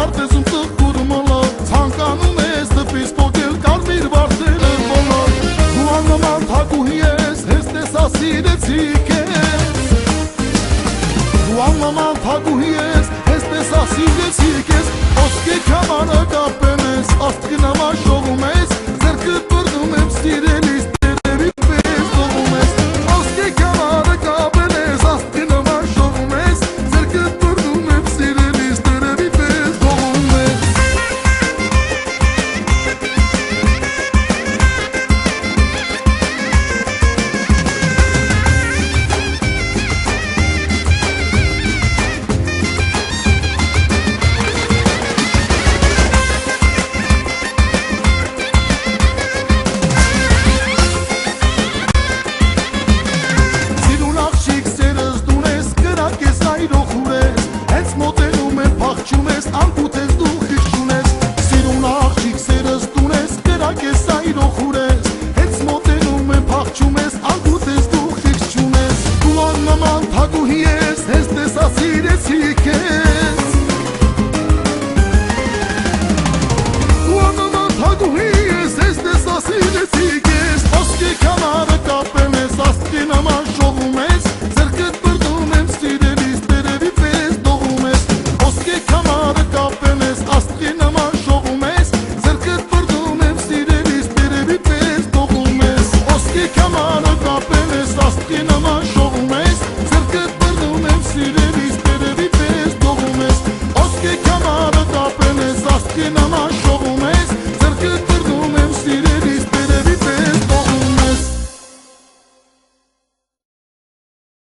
արտեզում ծխուր մոլոր Ցանկանում ես դպիս պոկել կարմիր վարդերը բոլոր Դու աննման թագուհի ես, հենց տեսա սիրեցիք ես Դու աննման թագուհի ես, հենց տեսա սիրեցիք ես Ոսկե քամարը կապեմ ես, աստգնամա շողում ես Ձերքը բրդում եմ սիրելիս, տերևի պես դողում ես Ոսկե քամարը կապեմ ես, աստգնամա շողում ես Ձերքը բրդում եմ սիրելիս, տերևի պես դողում ես Հենց մոտենում եմ, փախչում ես, անկութ